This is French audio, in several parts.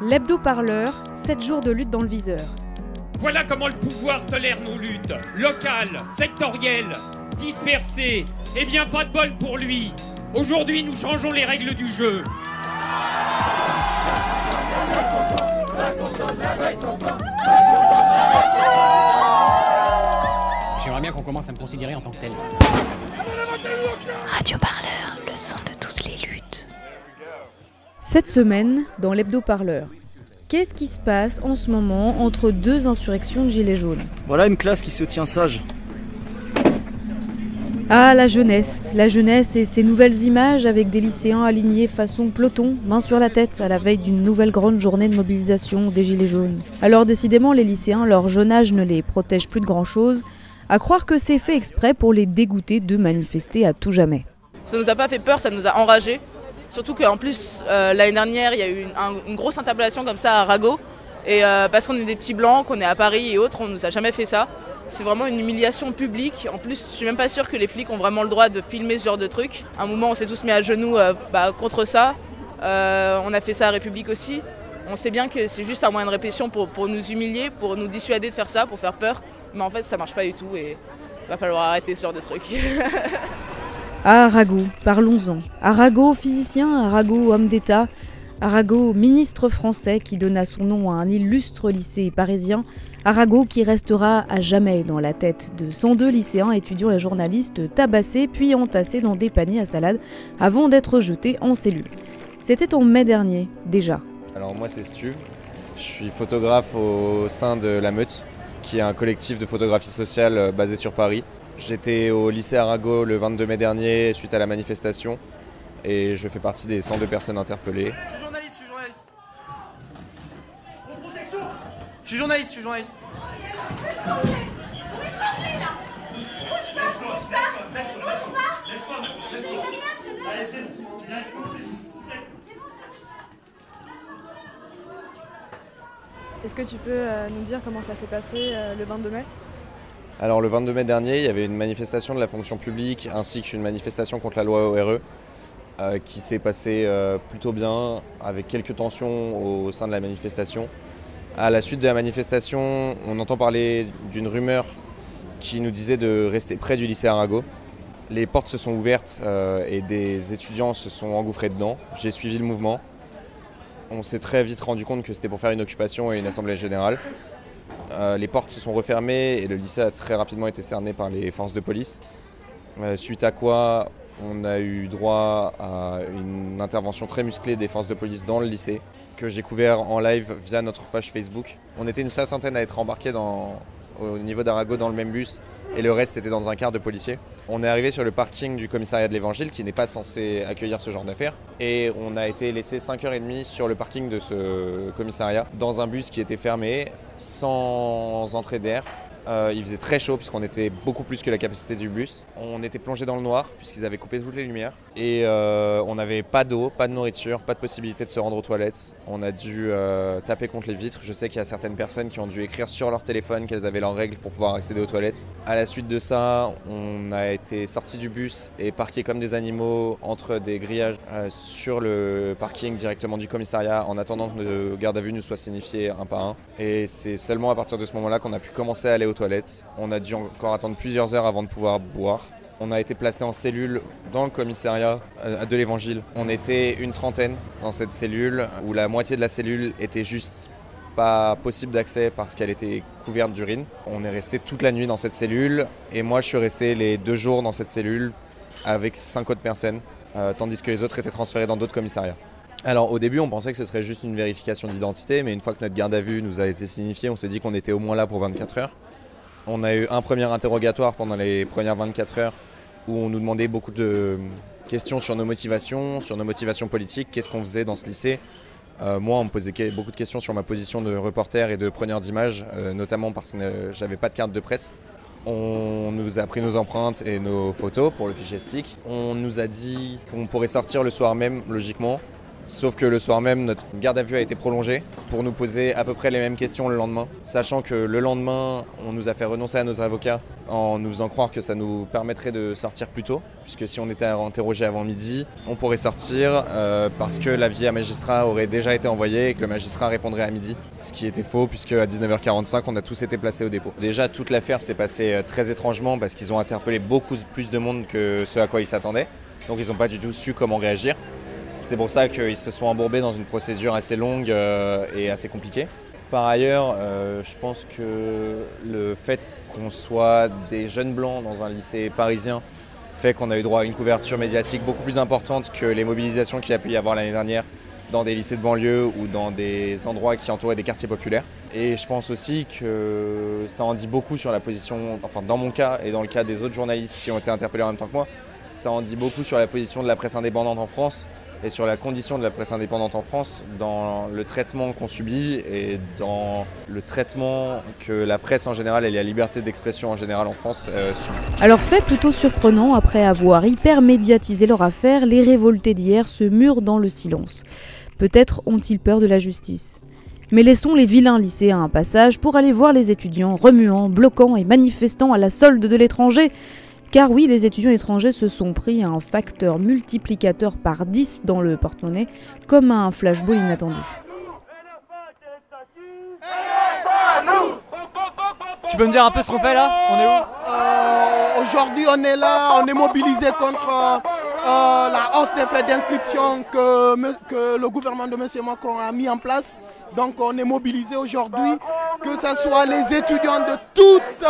L'hebdo-parleur, 7 jours de lutte dans le viseur. Voilà comment le pouvoir tolère nos luttes. Locales, sectorielles, dispersées. Eh bien, pas de bol pour lui. Aujourd'hui, nous changeons les règles du jeu. J'aimerais bien qu'on commence à me considérer en tant que tel. Radio Parleur, le son de toutes les luttes. Cette semaine, dans l'hebdo-parleur, qu'est-ce qui se passe en ce moment entre deux insurrections de gilets jaunes? Voilà une classe qui se tient sage. Ah, la jeunesse et ces nouvelles images avec des lycéens alignés façon peloton, main sur la tête, à la veille d'une nouvelle grande journée de mobilisation des gilets jaunes. Alors décidément, les lycéens, leur jeune âge ne les protège plus de grand-chose, à croire que c'est fait exprès pour les dégoûter de manifester à tout jamais. Ça nous a pas fait peur, ça nous a enragés. Surtout qu'en plus, l'année dernière, il y a eu une grosse interpellation comme ça à Arago. Et parce qu'on est des petits blancs, qu'on est à Paris et autres, on nous a jamais fait ça. C'est vraiment une humiliation publique. En plus, je suis même pas sûre que les flics ont vraiment le droit de filmer ce genre de truc. À un moment, on s'est tous mis à genoux contre ça. On a fait ça à République aussi. On sait bien que c'est juste un moyen de répression pour nous humilier, pour nous dissuader de faire ça, pour faire peur. Mais en fait, ça marche pas du tout et il va falloir arrêter ce genre de truc. Ah, Arago, parlons-en. Arago, physicien, Arago, homme d'État, Arago, ministre français qui donna son nom à un illustre lycée parisien, Arago qui restera à jamais dans la tête de 102 lycéens, étudiants et journalistes tabassés puis entassés dans des paniers à salade avant d'être jetés en cellule. C'était en mai dernier, déjà. Alors moi c'est Stuve, je suis photographe au sein de La Meute, qui est un collectif de photographie sociale basé sur Paris. J'étais au lycée Arago le 22 mai dernier suite à la manifestation et je fais partie des 102 personnes interpellées. Je suis journaliste. Je suis journaliste. Est-ce que tu peux nous dire comment ça s'est passé le 22 mai ? Alors le 22 mai dernier, il y avait une manifestation de la fonction publique ainsi qu'une manifestation contre la loi ORE qui s'est passée plutôt bien avec quelques tensions au sein de la manifestation. À la suite de la manifestation, on entend parler d'une rumeur qui nous disait de rester près du lycée Arago. Les portes se sont ouvertes et des étudiants se sont engouffrés dedans. J'ai suivi le mouvement. On s'est très vite rendu compte que c'était pour faire une occupation et une assemblée générale. Les portes se sont refermées et le lycée a très rapidement été cerné par les forces de police. Suite à quoi on a eu droit à une intervention très musclée des forces de police dans le lycée que j'ai couvert en live via notre page Facebook. On était une soixantaine à être embarqués au niveau d'Arago dans le même bus et le reste était dans un car de policiers. On est arrivé sur le parking du commissariat de l'Évangile qui n'est pas censé accueillir ce genre d'affaires et on a été laissé 5h30 sur le parking de ce commissariat dans un bus qui était fermé sans entrée d'air. Il faisait très chaud puisqu'on était beaucoup plus que la capacité du bus. On était plongé dans le noir puisqu'ils avaient coupé toutes les lumières. Et on n'avait pas d'eau, pas de nourriture, pas de possibilité de se rendre aux toilettes. On a dû taper contre les vitres. Je sais qu'il y a certaines personnes qui ont dû écrire sur leur téléphone qu'elles avaient leurs règles pour pouvoir accéder aux toilettes. À la suite de ça, on a été sortis du bus et parqués comme des animaux entre des grillages sur le parking directement du commissariat en attendant que le garde à vue nous soit signifié un par un. Et c'est seulement à partir de ce moment-là qu'on a pu commencer à aller aux toilettes. On a dû encore attendre plusieurs heures avant de pouvoir boire. On a été placé en cellule dans le commissariat de l'Évangile. On était une trentaine dans cette cellule où la moitié de la cellule était juste pas possible d'accès parce qu'elle était couverte d'urine. On est resté toute la nuit dans cette cellule et moi je suis resté les 2 jours dans cette cellule avec 5 autres personnes tandis que les autres étaient transférés dans d'autres commissariats. Alors au début on pensait que ce serait juste une vérification d'identité mais une fois que notre garde à vue nous a été signifiée on s'est dit qu'on était au moins là pour 24 heures. On a eu un premier interrogatoire pendant les premières 24 heures où on nous demandait beaucoup de questions sur nos motivations politiques, qu'est-ce qu'on faisait dans ce lycée. Moi, on me posait beaucoup de questions sur ma position de reporter et de preneur d'images, notamment parce que j'avais pas de carte de presse. On nous a pris nos empreintes et nos photos pour le fichier STIC. On nous a dit qu'on pourrait sortir le soir même, logiquement, Sauf que le soir même, notre garde à vue a été prolongée pour nous poser à peu près les mêmes questions le lendemain. Sachant que le lendemain, on nous a fait renoncer à nos avocats en nous faisant croire que ça nous permettrait de sortir plus tôt. Puisque si on était interrogé avant midi, on pourrait sortir parce que l'avis à magistrat aurait déjà été envoyé et que le magistrat répondrait à midi. Ce qui était faux puisque à 19h45, on a tous été placés au dépôt. Déjà, toute l'affaire s'est passée très étrangement parce qu'ils ont interpellé beaucoup plus de monde que ce à quoi ils s'attendaient. Donc ils n'ont pas du tout su comment réagir. C'est pour ça qu'ils se sont embourbés dans une procédure assez longue et assez compliquée. Par ailleurs, je pense que le fait qu'on soit des jeunes blancs dans un lycée parisien fait qu'on a eu droit à une couverture médiatique beaucoup plus importante que les mobilisations qu'il y a pu y avoir l'année dernière dans des lycées de banlieue ou dans des endroits qui entouraient des quartiers populaires. Et je pense aussi que ça en dit beaucoup sur la position, enfin dans mon cas et dans le cas des autres journalistes qui ont été interpellés en même temps que moi, ça en dit beaucoup sur la position de la presse indépendante en France et sur la condition de la presse indépendante en France dans le traitement qu'on subit et dans le traitement que la presse en général et la liberté d'expression en général en France subit. Alors fait plutôt surprenant, après avoir hyper médiatisé leur affaire, les révoltés d'hier se murent dans le silence. Peut-être ont-ils peur de la justice. Mais laissons les vilains lycéens un passage pour aller voir les étudiants remuants, bloquant et manifestant à la solde de l'étranger. Car oui, les étudiants étrangers se sont pris un facteur multiplicateur par 10 dans le porte-monnaie, comme un flashball inattendu. Tu peux me dire un peu ce qu'on fait là? On est où? Aujourd'hui on est là, on est mobilisé contre la hausse des frais d'inscription que le gouvernement de M. Macron a mis en place. Donc on est mobilisé aujourd'hui, que ce soit les étudiants de toutes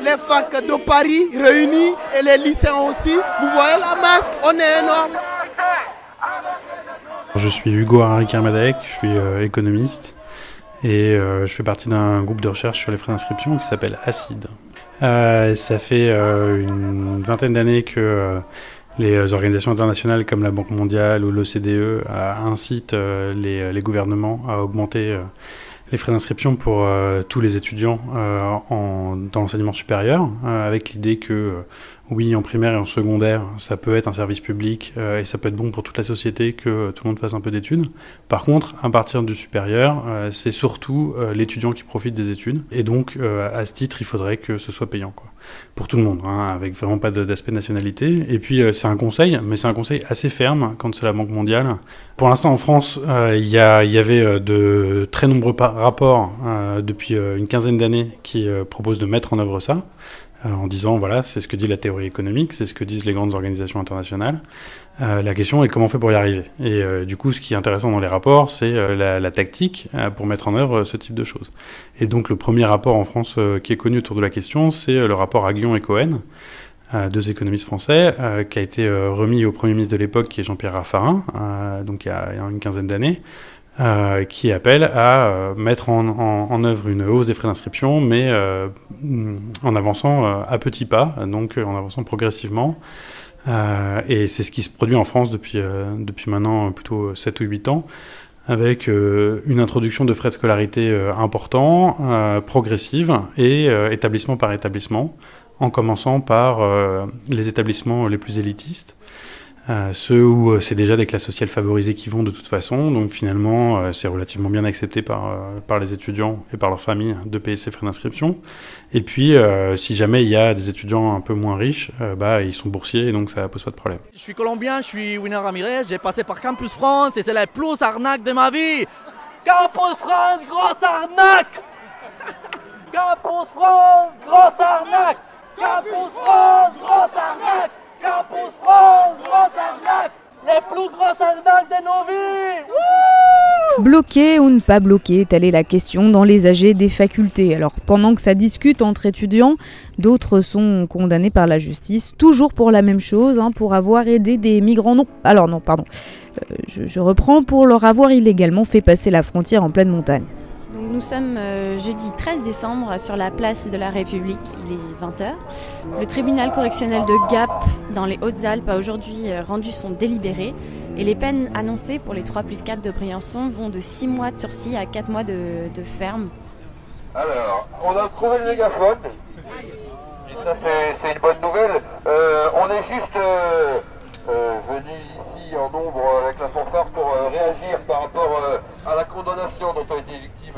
les facs de Paris réunis et les lycéens aussi. Vous voyez la masse, on est énorme. Je suis Hugo Harry-Kermadec, je suis économiste et je fais partie d'un groupe de recherche sur les frais d'inscription qui s'appelle ACID. Ça fait une vingtaine d'années que les organisations internationales comme la Banque mondiale ou l'OCDE incitent les gouvernements à augmenter les frais d'inscription pour tous les étudiants dans l'enseignement supérieur, avec l'idée que oui, en primaire et en secondaire, ça peut être un service public et ça peut être bon pour toute la société que tout le monde fasse un peu d'études. Par contre, à partir du supérieur, c'est surtout l'étudiant qui profite des études. Et donc, à ce titre, il faudrait que ce soit payant, quoi. Pour tout le monde, hein, avec vraiment pas d'aspect nationalité. Et puis, c'est un conseil, mais c'est un conseil assez ferme quand c'est la Banque mondiale. Pour l'instant, en France, il y avait de très nombreux rapports depuis une quinzaine d'années qui proposent de mettre en œuvre ça. En disant, voilà, c'est ce que dit la théorie économique, c'est ce que disent les grandes organisations internationales. La question est comment on fait pour y arriver. Et du coup, ce qui est intéressant dans les rapports, c'est la tactique pour mettre en œuvre ce type de choses. Et donc, le premier rapport en France qui est connu autour de la question, c'est le rapport Aguillon et Cohen, deux économistes français, qui a été remis au Premier ministre de l'époque, qui est Jean-Pierre Raffarin, donc il y a une quinzaine d'années, qui appelle à mettre en œuvre une hausse des frais d'inscription, mais en avançant à petits pas, donc en avançant progressivement. Et c'est ce qui se produit en France depuis maintenant plutôt 7 ou 8 ans, avec une introduction de frais de scolarité importants, progressive, et établissement par établissement, en commençant par les établissements les plus élitistes. Ceux où c'est déjà des classes sociales favorisées qui vont de toute façon, donc finalement c'est relativement bien accepté par les étudiants et par leurs familles de payer ces frais d'inscription. Et puis si jamais il y a des étudiants un peu moins riches, ils sont boursiers et donc ça pose pas de problème. Je suis colombien, je suis Winner Ramirez, j'ai passé par Campus France et c'est la plus arnaque de ma vie. Campus France, grosse arnaque. Campus France, grosse arnaque. Campus France, grosse arnaque. Campus France, grosse arnaque, les plus grosses arnaques de nos vies. Wouh! Bloquer ou ne pas bloquer, telle est la question dans les AG des facultés. Alors pendant que ça discute entre étudiants, d'autres sont condamnés par la justice, toujours pour la même chose, pour avoir aidé des migrants. Je reprends, pour leur avoir illégalement fait passer la frontière en pleine montagne. Nous sommes jeudi 13 décembre sur la place de la République, il est 20h. Le tribunal correctionnel de Gap dans les Hautes-Alpes a aujourd'hui rendu son délibéré et les peines annoncées pour les 3+4 de Briançon vont de 6 mois de sursis à 4 mois de ferme. Alors, on a trouvé le mégaphone et ça c'est une bonne nouvelle. On est juste venu ici ici en nombre avec la fanfare pour réagir par rapport à la condamnation dont ont été victimes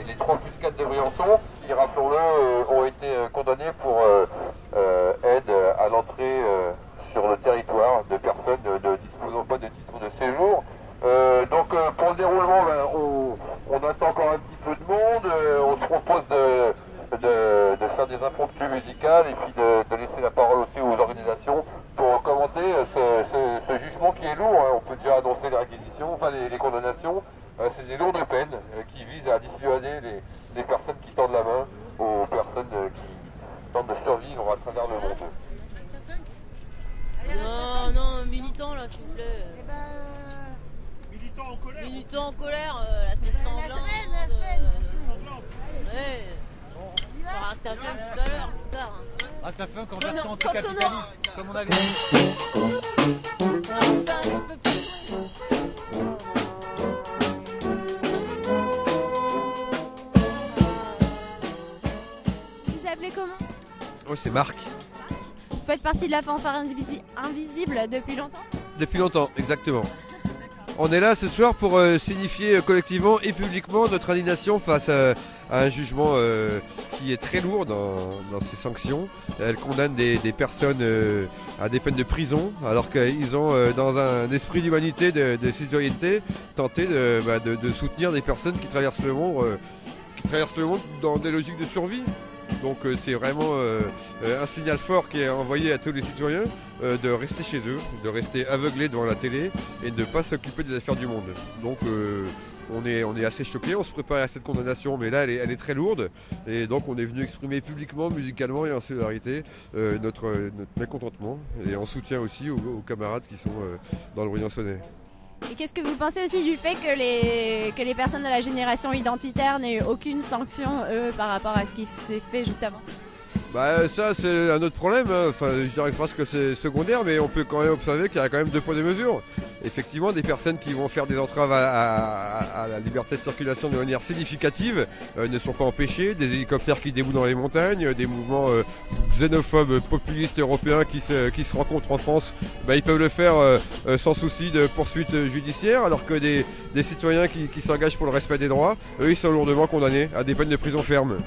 les 3+4 de Briançon, qui, rappelons-le, ont été condamnés pour aide à l'entrée sur le territoire de personnes ne disposant pas de titre de séjour. Donc pour le déroulement, on attend encore un petit peu de monde, on se propose de faire des impromptus musicales et puis de laisser la parole aussi aux organisations pour commenter ce jugement qui est lourd. On peut déjà annoncer les réquisitions, enfin les condamnations. C'est des lourdes peines qui visent à dissuader les personnes qui tendent la main aux personnes qui tentent de survivre à travers le monde. Non, militant là, s'il vous plaît. Militant en colère, la semaine sanglante. Ouais. On va rester à funk tout à l'heure, plus tard. Ah, ça funk en version anticapitaliste, comme on avait dit. Vous vous appelez comment? Oh, c'est Marc. Vous faites partie de la fanfare invisible depuis longtemps? Depuis longtemps, exactement. On est là ce soir pour signifier collectivement et publiquement notre indignation face à un jugement qui est très lourd dans ses sanctions. Elle condamne des personnes à des peines de prison, alors qu'ils ont, dans un esprit d'humanité, de citoyenneté, tenté de soutenir des personnes qui traversent le monde dans des logiques de survie. Donc c'est vraiment un signal fort qui est envoyé à tous les citoyens de rester chez eux, de rester aveuglés devant la télé et de ne pas s'occuper des affaires du monde. Donc on est assez choqués, on se prépare à cette condamnation, mais là elle est très lourde. Et donc on est venu exprimer publiquement, musicalement et en solidarité notre mécontentement et en soutien aussi aux camarades qui sont dans le Briançonnais. Et qu'est-ce que vous pensez aussi du fait que les personnes de la génération identitaire n'aient eu aucune sanction, eux, par rapport à ce qui s'est fait juste avant? Bah ça c'est un autre problème, hein. Enfin je dirais presque que c'est secondaire, mais on peut quand même observer qu'il y a quand même 2 poids 2 mesures. Effectivement, des personnes qui vont faire des entraves à la liberté de circulation de manière significative ne sont pas empêchées, des hélicoptères qui déboutent dans les montagnes, des mouvements xénophobes populistes européens qui se rencontrent en France, bah, ils peuvent le faire sans souci de poursuite judiciaire, alors que des citoyens qui s'engagent pour le respect des droits, eux ils sont lourdement condamnés à des peines de prison ferme.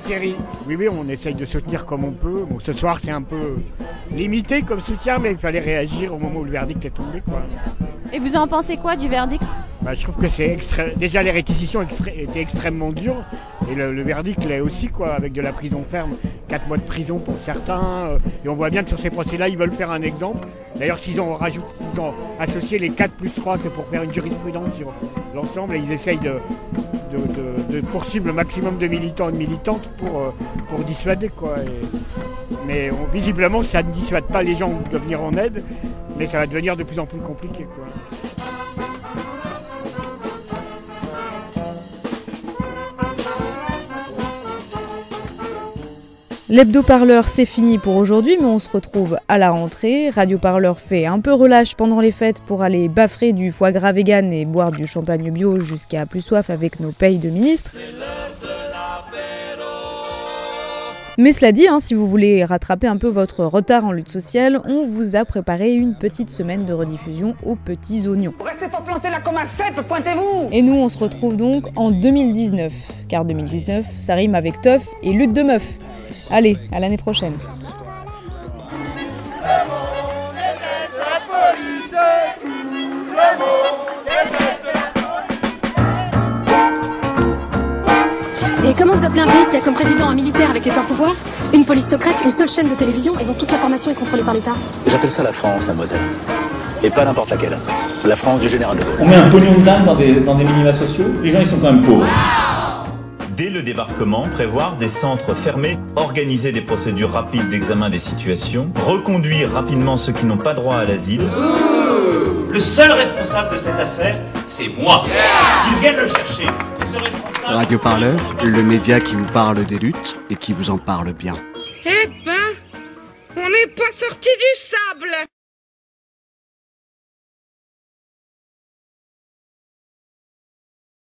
Thierry, oui, on essaye de soutenir comme on peut. Bon, ce soir, c'est un peu limité comme soutien, mais il fallait réagir au moment où le verdict est tombé, quoi. Et vous en pensez quoi du verdict? Je trouve que c'est déjà les réquisitions étaient extrêmement dures, et le verdict l'est aussi, quoi, avec de la prison ferme, 4 mois de prison pour certains. Et on voit bien que sur ces procès-là, ils veulent faire un exemple. D'ailleurs, ils ont associé les 4+3, c'est pour faire une jurisprudence sur l'ensemble, et ils essayent de poursuivre le maximum de militants et de militantes pour dissuader, quoi. Mais visiblement ça ne dissuade pas les gens de venir en aide, mais ça va devenir de plus en plus compliqué, quoi. L'hebdo-parleur, c'est fini pour aujourd'hui, mais on se retrouve à la rentrée. Radio Parleur fait un peu relâche pendant les fêtes pour aller baffrer du foie gras vegan et boire du champagne bio jusqu'à plus soif avec nos payes de ministres. Mais cela dit, si vous voulez rattraper un peu votre retard en lutte sociale, on vous a préparé une petite semaine de rediffusion aux petits oignons. Restez pas plantés là comme un cèpe, pointez-vous! Et nous, on se retrouve donc en 2019, car 2019, ça rime avec teuf et lutte de meuf. Allez, à l'année prochaine. Et comment vous appelez un pays qui a comme président un militaire avec les pleins pouvoirs, une police secrète, une seule chaîne de télévision et dont toute l'information est contrôlée par l'État? J'appelle ça la France, mademoiselle. Et pas n'importe laquelle. La France du général de Gaulle. On met un pognon de dingue dans des minima sociaux, les gens ils sont quand même pauvres. Dès le débarquement, prévoir des centres fermés, organiser des procédures rapides d'examen des situations, reconduire rapidement ceux qui n'ont pas droit à l'asile. Le seul responsable de cette affaire, c'est moi. Qu'ils viennent le chercher. Et ce responsable... Radio Parleur, le média qui vous parle des luttes et qui vous en parle bien. Hip